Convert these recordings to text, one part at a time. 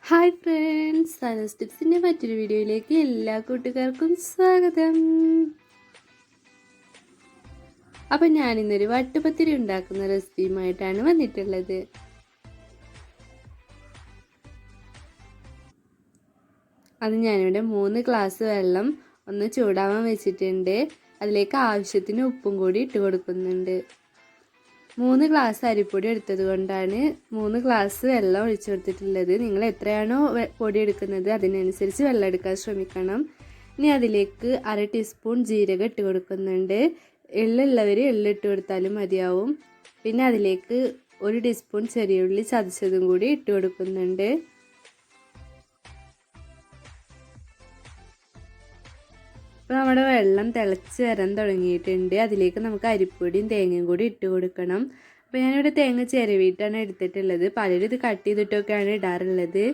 Hi friends, Sanas ടിപ്സിൻ്റെ മറ്റൊരു വീഡിയോയിലേക്ക് എല്ലാ കൂട്ടുകാർക്കും സ്വാഗതം. അപ്പം ഞാനിന്നൊരു വട്ടുപത്തിരി ഉണ്ടാക്കുന്ന റെസിപ്പിയുമായിട്ടാണ് വന്നിട്ടുള്ളത്. അത് ഞാനിവിടെ 3 ഗ്ലാസ് വെള്ളം ഒന്ന് ചൂടാവാൻ വെച്ചിട്ടുണ്ട്. അതിലേക്ക് ആവശ്യത്തിന് ഉപ്പും കൂടി ഇട്ട് കൊടുക്കുന്നുണ്ട്. 3 ഗ്ലാസ് അരിപ്പൊടി എടുത്തത് കൊണ്ടാണ് 3 ഗ്ലാസ് വെള്ളം ഒഴിച്ചു കൊടുത്തിട്ടുള്ളത്. നിങ്ങൾ എത്രയാണോ പൊടി എടുക്കുന്നത് അതിനനുസരിച്ച് വെള്ളം എടുക്കാൻ ശ്രമിക്കണം. ഇനി അതിലേക്ക് 1/2 ടീസ്പൂൺ ജീരകം ഇട്ട് കൊടുക്കുന്നുണ്ട്. എള്ളുള്ളവർ എള്ളിട്ട് കൊടുത്താലും മതിയാവും. പിന്നെ അതിലേക്ക് 1 ടീസ്പൂൺ ചെറിയ ഉള്ളി ചതച്ചതും കൂടി ഇട്ട് കൊടുക്കുന്നുണ്ട്. അപ്പോൾ നമ്മുടെ വെള്ളം തിളച്ച് വരാൻ തുടങ്ങിയിട്ടുണ്ട്. അതിലേക്ക് നമുക്ക് അരിപ്പൊടിയും തേങ്ങയും കൂടി ഇട്ട് കൊടുക്കണം. അപ്പോൾ ഞാനിവിടെ തേങ്ങ ചിരവിയിട്ടാണ് എടുത്തിട്ടുള്ളത്. പലരും ഇത് കട്ട് ചെയ്തിട്ടൊക്കെയാണ് ഇടാറുള്ളത്.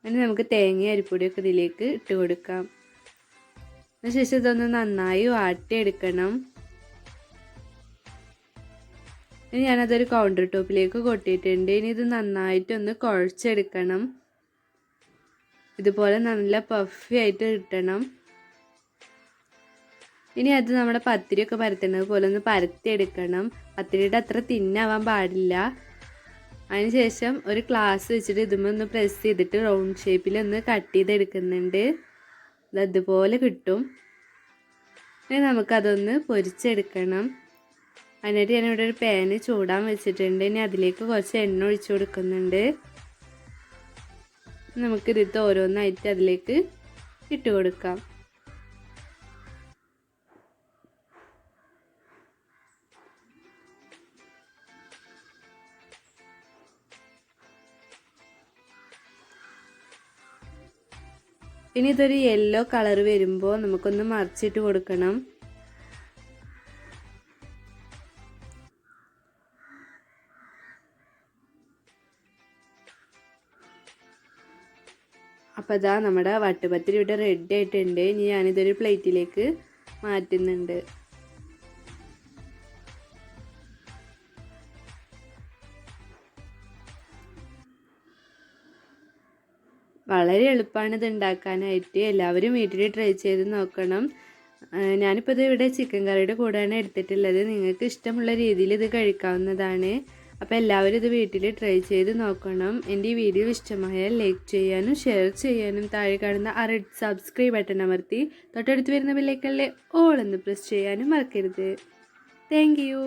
അങ്ങനെ നമുക്ക് തേങ്ങയും അരിപ്പൊടിയൊക്കെ ഇതിലേക്ക് ഇട്ട് കൊടുക്കാം. അതിനുശേഷം ഇതൊന്ന് നന്നായി വാട്ടിയെടുക്കണം. ഇനി ഞാനതൊരു കൗണ്ടർ ടോപ്പിലേക്ക് കൊട്ടിയിട്ടുണ്ട്. ഇനി ഇത് നന്നായിട്ടൊന്ന് കുഴച്ചെടുക്കണം. ഇതുപോലെ നല്ല പഫി ആയിട്ട് കിട്ടണം. ഇനി അത് നമ്മുടെ പത്തിരിയൊക്കെ പരത്തുന്നത് പോലെ ഒന്ന് പരത്തിയെടുക്കണം. പത്തിരിയുടെ അത്ര തിന്നാവാൻ പാടില്ല. അതിനുശേഷം ഒരു ഗ്ലാസ് വെച്ചിട്ട് ഇതുമ്പോൾ ഒന്ന് പ്രസ് ചെയ്തിട്ട് റൗണ്ട് ഷേപ്പിൽ ഒന്ന് കട്ട് ചെയ്തെടുക്കുന്നുണ്ട്. അതുപോലെ കിട്ടും. ഇനി നമുക്കതൊന്ന് പൊരിച്ചെടുക്കണം. അതിനായിട്ട് ഞാനിവിടെ ഒരു പാന് ചൂടാൻ വെച്ചിട്ടുണ്ട്. ഇനി അതിലേക്ക് കുറച്ച് എണ്ണ ഒഴിച്ചു കൊടുക്കുന്നുണ്ട്. നമുക്കിത് ഓരോന്നായിട്ട് അതിലേക്ക് ഇട്ട് കൊടുക്കാം. ഇനി ഇതൊരു യെല്ലോ കളർ വരുമ്പോൾ നമുക്കൊന്ന് മറിച്ചിട്ട് കൊടുക്കണം. അപ്പോൾ അതാ നമ്മുടെ വട്ടുപത്തിരി ഇവിടെ റെഡി ആയിട്ടുണ്ട്. ഇനി ഞാനിതൊരു പ്ലേറ്റിലേക്ക് മാറ്റുന്നുണ്ട്. വളരെ എളുപ്പമാണ് ഇത് ഉണ്ടാക്കാനായിട്ട്. എല്ലാവരും വീട്ടിൽ ട്രൈ ചെയ്ത് നോക്കണം. ഞാനിപ്പോൾ ഇത് ഇവിടെ ചിക്കൻ കറിയുടെ കൂടെയാണ് എടുത്തിട്ടുള്ളത്. നിങ്ങൾക്ക് ഇഷ്ടമുള്ള രീതിയിൽ ഇത് കഴിക്കാവുന്നതാണ്. അപ്പോൾ എല്ലാവരും ഇത് വീട്ടിൽ ട്രൈ ചെയ്ത് നോക്കണം. എൻ്റെ ഈ വീഡിയോ ഇഷ്ടമായാൽ ലൈക്ക് ചെയ്യാനും ഷെയർ ചെയ്യാനും താഴെ കാണുന്ന ആ റെഡ് സബ്സ്ക്രൈബ് ബട്ടൺ അമർത്തി തൊട്ടടുത്ത് വരുന്ന ബെല്ലൈക്കണിലെ ഓൾ എന്ന് പ്രസ് ചെയ്യാനും മറക്കരുത്. Thank you.